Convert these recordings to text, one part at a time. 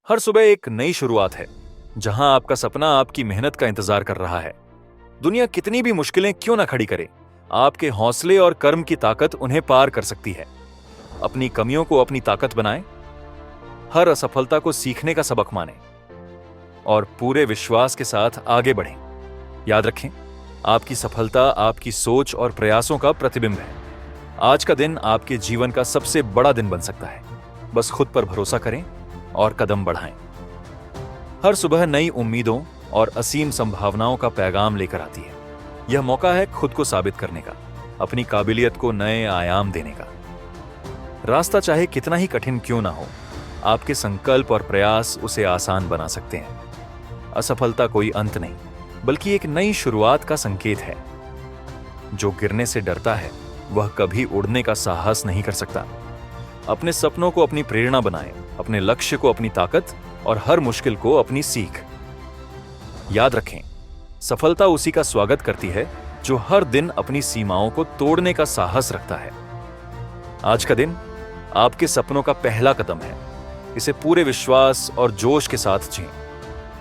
हर सुबह एक नई शुरुआत है, जहां आपका सपना आपकी मेहनत का इंतजार कर रहा है। दुनिया कितनी भी मुश्किलें क्यों ना खड़ी करे, आपके हौसले और कर्म की ताकत उन्हें पार कर सकती है। अपनी कमियों को अपनी ताकत बनाएं, हर असफलता को सीखने का सबक मानें और पूरे विश्वास के साथ आगे बढ़ें। याद रखें, आपकी सफलता आपकी सोच और प्रयासों का प्रतिबिंब है। आज का दिन आपके जीवन का सबसे बड़ा दिन बन सकता है। बस खुद पर भरोसा करें और कदम बढ़ाएं। हर सुबह नई उम्मीदों और असीम संभावनाओं का पैगाम लेकर आती है। यह मौका है खुद को साबित करने का, अपनी काबिलियत को नए आयाम देने का। रास्ता चाहे कितना ही कठिन क्यों ना हो, आपके संकल्प और प्रयास उसे आसान बना सकते हैं। असफलता कोई अंत नहीं, बल्कि एक नई शुरुआत का संकेत है। जो गिरने से डरता है, वह कभी उड़ने का साहस नहीं कर सकता। अपने सपनों को अपनी प्रेरणा बनाएं, अपने लक्ष्य को अपनी ताकत और हर मुश्किल को अपनी सीख। याद रखें, सफलता उसी का स्वागत करती है जो हर दिन अपनी सीमाओं को तोड़ने का साहस रखता है। आज का दिन आपके सपनों का पहला कदम है। इसे पूरे विश्वास और जोश के साथ जिएं।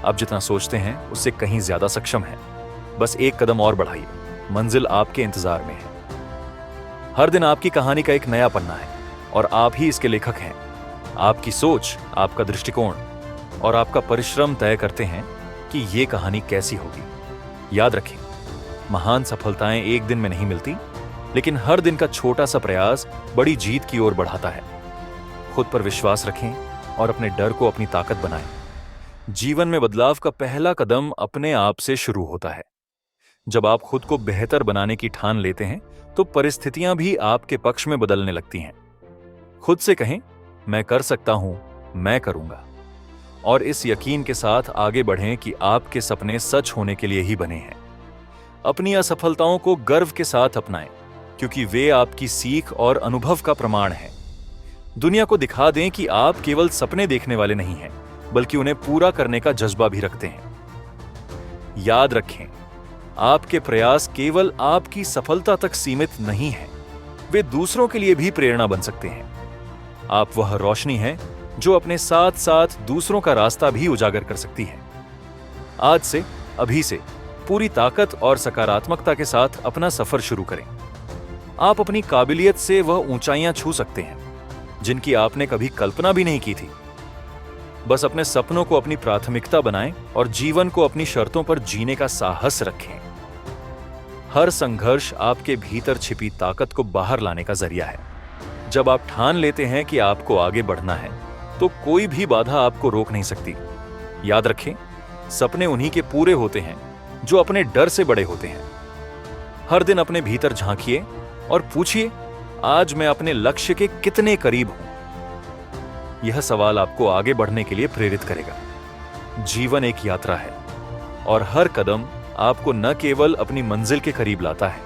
आप जितना सोचते हैं उससे कहीं ज्यादा सक्षम हैं। बस एक कदम और बढ़ाइए, मंजिल आपके इंतजार में है। हर दिन आपकी कहानी का एक नया पन्ना है और आप ही इसके लेखक हैं। आपकी सोच, आपका दृष्टिकोण और आपका परिश्रम तय करते हैं कि ये कहानी कैसी होगी। याद रखें, महान सफलताएं एक दिन में नहीं मिलती, लेकिन हर दिन का छोटा सा प्रयास बड़ी जीत की ओर बढ़ाता है। खुद पर विश्वास रखें और अपने डर को अपनी ताकत बनाएं। जीवन में बदलाव का पहला कदम अपने आप से शुरू होता है। जब आप खुद को बेहतर बनाने की ठान लेते हैं, तो परिस्थितियां भी आपके पक्ष में बदलने लगती हैं। खुद से कहें, मैं कर सकता हूं, मैं करूंगा। और इस यकीन के साथ आगे बढ़ें कि आपके सपने सच होने के लिए ही बने हैं। अपनी असफलताओं को गर्व के साथ अपनाएं, क्योंकि वे आपकी सीख और अनुभव का प्रमाण हैं। दुनिया को दिखा दें कि आप केवल सपने देखने वाले नहीं हैं, बल्कि उन्हें पूरा करने का जज्बा भी रखते हैं। याद रखें, आपके प्रयास केवल आपकी सफलता तक सीमित नहीं हैं, वे दूसरों के लिए भी प्रेरणा बन सकते हैं। आप वह रोशनी हैं जो अपने साथ साथ दूसरों का रास्ता भी उजागर कर सकती है। आज से, अभी से पूरी ताकत और सकारात्मकता के साथ अपना सफर शुरू करें। आप अपनी काबिलियत से वह ऊंचाइयां छू सकते हैं जिनकी आपने कभी कल्पना भी नहीं की थी। बस अपने सपनों को अपनी प्राथमिकता बनाएं और जीवन को अपनी शर्तों पर जीने का साहस रखें। हर संघर्ष आपके भीतर छिपी ताकत को बाहर लाने का जरिया है। जब आप ठान लेते हैं कि आपको आगे बढ़ना है, तो कोई भी बाधा आपको रोक नहीं सकती। याद रखें, सपने उन्हीं के पूरे होते हैं जो अपने डर से बड़े होते हैं। हर दिन अपने भीतर झांकिए और पूछिए, आज मैं अपने लक्ष्य के कितने करीब हूं। यह सवाल आपको आगे बढ़ने के लिए प्रेरित करेगा। जीवन एक यात्रा है और हर कदम आपको न केवल अपनी मंजिल के करीब लाता है,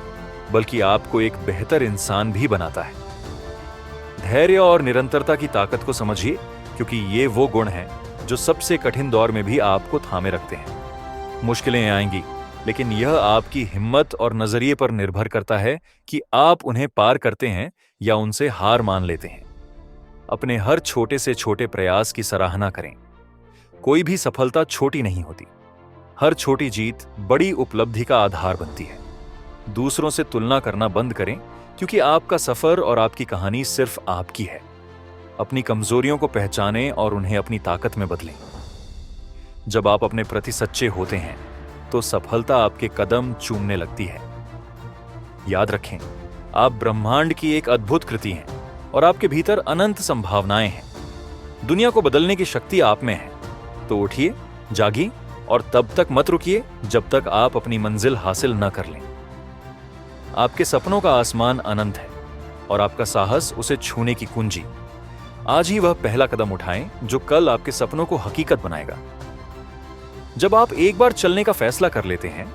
बल्कि आपको एक बेहतर इंसान भी बनाता है। धैर्य और निरंतरता की ताकत को समझिए, क्योंकि ये वो गुण हैं जो सबसे कठिन दौर में भी आपको थामे रखते हैं। मुश्किलें आएंगी, लेकिन यह आपकी हिम्मत और नजरिए पर निर्भर करता है कि आप उन्हें पार करते हैं या उनसे हार मान लेते हैं। अपने हर छोटे से छोटे प्रयास की सराहना करें। कोई भी सफलता छोटी नहीं होती। हर छोटी जीत बड़ी उपलब्धि का आधार बनती है। दूसरों से तुलना करना बंद करें, क्योंकि आपका सफर और आपकी कहानी सिर्फ आपकी है। अपनी कमजोरियों को पहचानें और उन्हें अपनी ताकत में बदलें। जब आप अपने प्रति सच्चे होते हैं, तो सफलता आपके कदम चूमने लगती है। याद रखें, आप ब्रह्मांड की एक अद्भुत कृति हैं और आपके भीतर अनंत संभावनाएं हैं। दुनिया को बदलने की शक्ति आप में है। तो उठिए, जागिए और तब तक मत रुकिए जब तक आप अपनी मंजिल हासिल न कर लें। आपके सपनों का आसमान अनंत है और आपका साहस उसे छूने की कुंजी। आज ही वह पहला कदम उठाएं जो कल आपके सपनों को हकीकत बनाएगा। जब आप एक बार चलने का फैसला कर लेते हैं,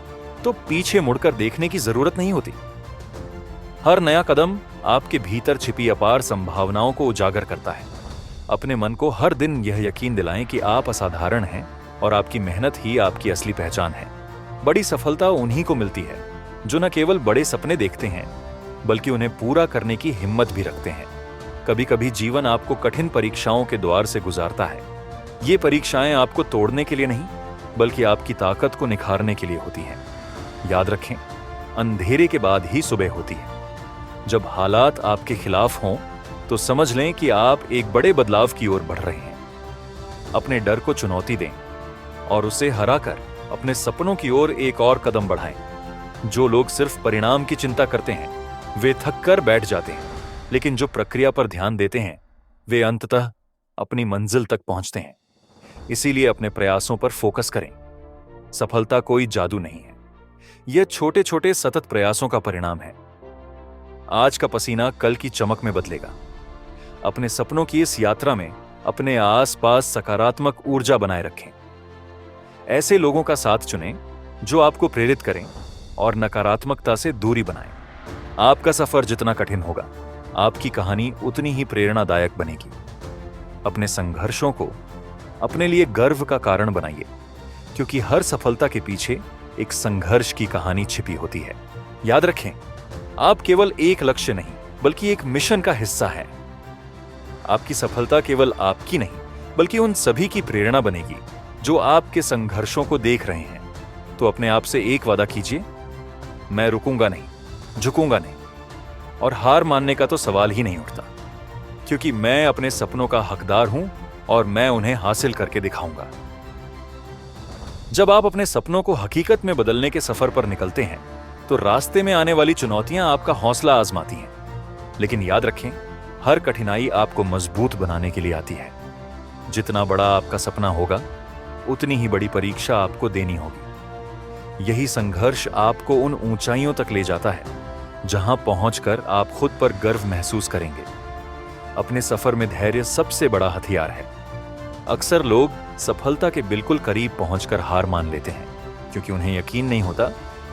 तो पीछे मुड़कर देखने की जरूरत नहीं होती। हर नया कदम आपके भीतर छिपी अपार संभावनाओं को उजागर करता है। अपने मन को हर दिन यह यकीन दिलाएं कि आप असाधारण हैं और आपकी मेहनत ही आपकी असली पहचान है। बड़ी सफलता उन्हीं को मिलती है जो न केवल बड़े सपने देखते हैं, बल्कि उन्हें पूरा करने की हिम्मत भी रखते हैं। कभी कभी जीवन आपको कठिन परीक्षाओं के द्वार से गुजारता है, ये परीक्षाएं आपको तोड़ने के लिए नहीं, बल्कि आपकी ताकत को निखारने के लिए होती हैं। याद रखें, अंधेरे के बाद ही सुबह होती है। जब हालात आपके खिलाफ हों, तो समझ लें कि आप एक बड़े बदलाव की ओर बढ़ रहे हैं। अपने डर को चुनौती दें और उसे हराकर अपने सपनों की ओर एक और कदम बढ़ाएं। जो लोग सिर्फ परिणाम की चिंता करते हैं, वे थक कर बैठ जाते हैं, लेकिन जो प्रक्रिया पर ध्यान देते हैं, वे अंततः अपनी मंजिल तक पहुंचते हैं। इसीलिए अपने प्रयासों पर फोकस करें। सफलता कोई जादू नहीं है, यह छोटे छोटे सतत प्रयासों का परिणाम है। आज का पसीना कल की चमक में बदलेगा। अपने सपनों की इस यात्रा में अपने आसपास सकारात्मक ऊर्जा बनाए रखें। ऐसे लोगों का साथ चुनें जो आपको प्रेरित करें और नकारात्मकता से दूरी बनाएं। आपका सफर जितना कठिन होगा, आपकी कहानी उतनी ही प्रेरणादायक बनेगी। अपने संघर्षों को अपने लिए गर्व का कारण बनाइए, क्योंकि हर सफलता के पीछे एक संघर्ष की कहानी छिपी होती है। याद रखें, आप केवल एक लक्ष्य नहीं, बल्कि एक मिशन का हिस्सा हैं। आपकी सफलता केवल आपकी नहीं, बल्कि उन सभी की प्रेरणा बनेगी जो आपके संघर्षों को देख रहे हैं। तो अपने आप से एक वादा कीजिए, मैं रुकूंगा नहीं, झुकूंगा नहीं, और हार मानने का तो सवाल ही नहीं उठता, क्योंकि मैं अपने सपनों का हकदार हूं और मैं उन्हें हासिल करके दिखाऊंगा। जब आप अपने सपनों को हकीकत में बदलने के सफर पर निकलते हैं, तो रास्ते में आने वाली चुनौतियां आपका हौसला आजमाती हैं। लेकिन याद रखें, हर कठिनाई आपको मजबूत बनाने के लिए आती है। जितना बड़ा आपका सपना होगा, उतनी ही बड़ी परीक्षा आपको देनी होगी। यही संघर्ष आपको उन ऊंचाइयों तक ले जाता है जहां पहुंचकर आप खुद पर गर्व महसूस करेंगे। अपने सफर में धैर्य सबसे बड़ा हथियार है। अक्सर लोग सफलता के बिल्कुल करीब पहुंचकर हार मान लेते हैं, क्योंकि उन्हें यकीन नहीं होता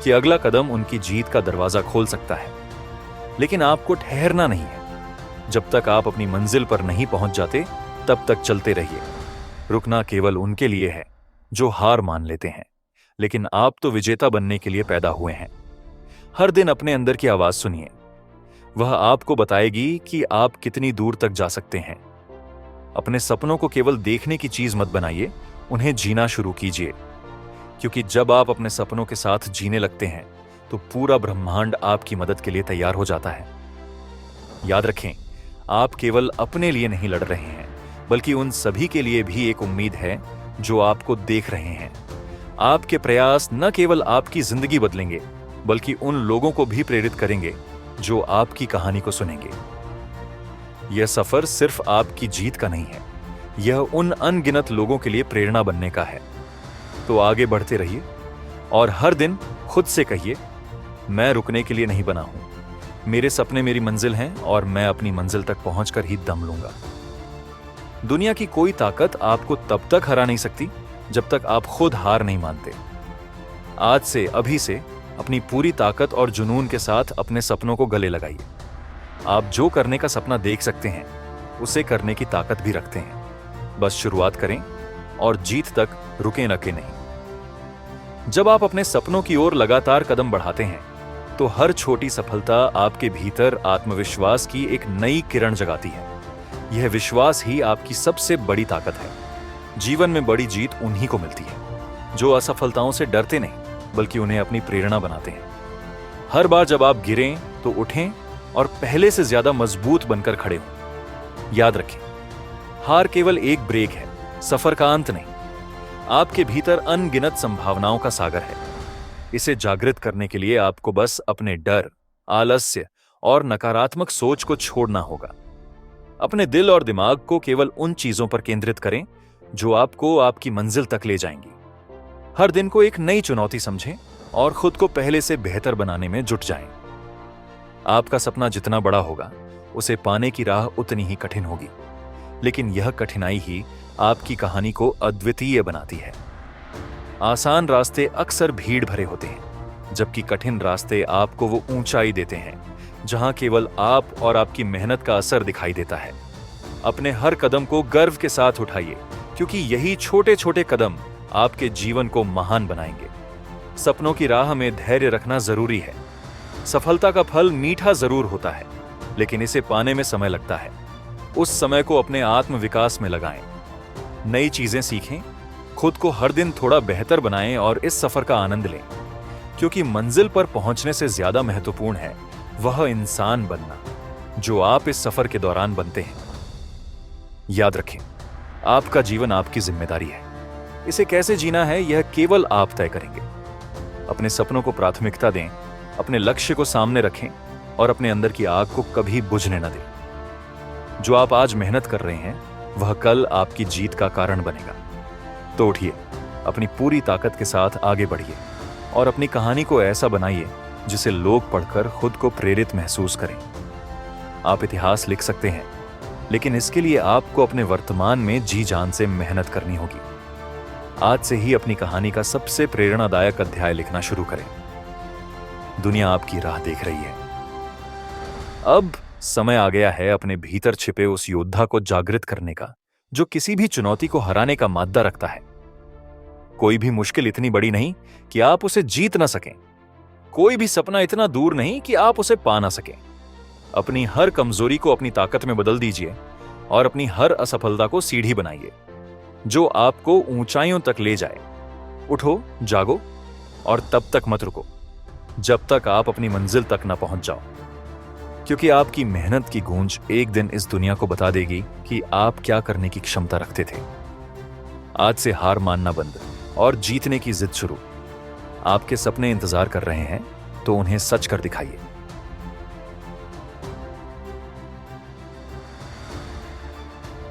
कि अगला कदम उनकी जीत का दरवाजा खोल सकता है। लेकिन आपको ठहरना नहीं है। जब तक आप अपनी मंजिल पर नहीं पहुंच जाते, तब तक चलते रहिए। रुकना केवल उनके लिए है जो हार मान लेते हैं, लेकिन आप तो विजेता बनने के लिए पैदा हुए हैं। हर दिन अपने अंदर की आवाज सुनिए। वह आपको बताएगी कि आप कितनी दूर तक जा सकते हैं। अपने सपनों को केवल देखने की चीज मत बनाइए, उन्हें जीना शुरू कीजिए। क्योंकि जब आप अपने सपनों के साथ जीने लगते हैं, तो पूरा ब्रह्मांड आपकी मदद के लिए तैयार हो जाता है। याद रखें, आप केवल अपने लिए नहीं लड़ रहे हैं, बल्कि उन सभी के लिए भी एक उम्मीद है जो आपको देख रहे हैं। आपके प्रयास न केवल आपकी जिंदगी बदलेंगे, बल्कि उन लोगों को भी प्रेरित करेंगे जो आपकी कहानी को सुनेंगे। यह सफर सिर्फ आपकी जीत का नहीं है, यह उन अनगिनत लोगों के लिए प्रेरणा बनने का है। तो आगे बढ़ते रहिए और हर दिन खुद से कहिए, मैं रुकने के लिए नहीं बना हूं। मेरे सपने मेरी मंजिल हैं और मैं अपनी मंजिल तक पहुंचकर ही दम लूंगा। दुनिया की कोई ताकत आपको तब तक हरा नहीं सकती जब तक आप खुद हार नहीं मानते। आज से, अभी से अपनी पूरी ताकत और जुनून के साथ अपने सपनों को गले लगाइए। आप जो करने का सपना देख सकते हैं, उसे करने की ताकत भी रखते हैं। बस शुरुआत करें और जीत तक रुके न के नहीं। जब आप अपने सपनों की ओर लगातार कदम बढ़ाते हैं, तो हर छोटी सफलता आपके भीतर आत्मविश्वास की एक नई किरण जगाती है। यह विश्वास ही आपकी सबसे बड़ी ताकत है। जीवन में बड़ी जीत उन्हीं को मिलती है जो असफलताओं से डरते नहीं, बल्कि उन्हें अपनी प्रेरणा बनाते हैं। हर बार जब आप गिरें, तो उठें और पहले से ज्यादा मजबूत बनकर खड़े हों। याद रखें, हार केवल एक ब्रेक है, सफर का अंत नहीं। आपके भीतर अनगिनत संभावनाओं का सागर है। इसे जागृत करने के लिए आपको बस अपने डर, आलस्य और नकारात्मक सोच को छोड़ना होगा। अपने दिल और दिमाग को केवल उन चीजों पर केंद्रित करें जो आपको आपकी मंजिल तक ले जाएंगी। हर दिन को एक नई चुनौती समझें और खुद को पहले से बेहतर बनाने में जुट जाएं। आपका सपना जितना बड़ा होगा, उसे पाने की राह उतनी ही कठिन होगी, लेकिन यह कठिनाई ही आपकी कहानी को अद्वितीय बनाती है। आसान रास्ते अक्सर भीड़ भरे होते हैं, जबकि कठिन रास्ते आपको वो ऊंचाई देते हैं जहां केवल आप और आपकी मेहनत का असर दिखाई देता है। अपने हर कदम को गर्व के साथ उठाइए, क्योंकि यही छोटे छोटे कदम आपके जीवन को महान बनाएंगे। सपनों की राह में धैर्य रखना जरूरी है। सफलता का फल मीठा जरूर होता है, लेकिन इसे पाने में समय लगता है। उस समय को अपने आत्म विकास में लगाएं। नई चीजें सीखें, खुद को हर दिन थोड़ा बेहतर बनाएं और इस सफर का आनंद लें, क्योंकि मंजिल पर पहुंचने से ज्यादा महत्वपूर्ण है वह इंसान बनना जो आप इस सफर के दौरान बनते हैं। याद रखें, आपका जीवन आपकी जिम्मेदारी है। इसे कैसे जीना है यह केवल आप तय करेंगे। अपने सपनों को प्राथमिकता दें, अपने लक्ष्य को सामने रखें और अपने अंदर की आग को कभी बुझने न दें। जो आप आज मेहनत कर रहे हैं वह कल आपकी जीत का कारण बनेगा। तो उठिए, अपनी पूरी ताकत के साथ आगे बढ़िए और अपनी कहानी को ऐसा बनाइए जिसे लोग पढ़कर खुद को प्रेरित महसूस करें। आप इतिहास लिख सकते हैं, लेकिन इसके लिए आपको अपने वर्तमान में जी जान से मेहनत करनी होगी। आज से ही अपनी कहानी का सबसे प्रेरणादायक अध्याय लिखना शुरू करें। दुनिया आपकी राह देख रही है। अब समय आ गया है अपने भीतर छिपे उस योद्धा को जागृत करने का जो किसी भी चुनौती को हराने का माद्दा रखता है। कोई भी मुश्किल इतनी बड़ी नहीं कि आप उसे जीत ना सकें। कोई भी सपना इतना दूर नहीं कि आप उसे पा ना सकें। अपनी हर कमजोरी को अपनी ताकत में बदल दीजिए और अपनी हर असफलता को सीढ़ी बनाइए जो आपको ऊंचाइयों तक ले जाए। उठो, जागो और तब तक मत रुको जब तक आप अपनी मंजिल तक ना पहुंच जाओ, क्योंकि आपकी मेहनत की गूंज एक दिन इस दुनिया को बता देगी कि आप क्या करने की क्षमता रखते थे। आज से हार मानना बंद और जीतने की जिद शुरू। आपके सपने इंतजार कर रहे हैं, तो उन्हें सच कर दिखाइए।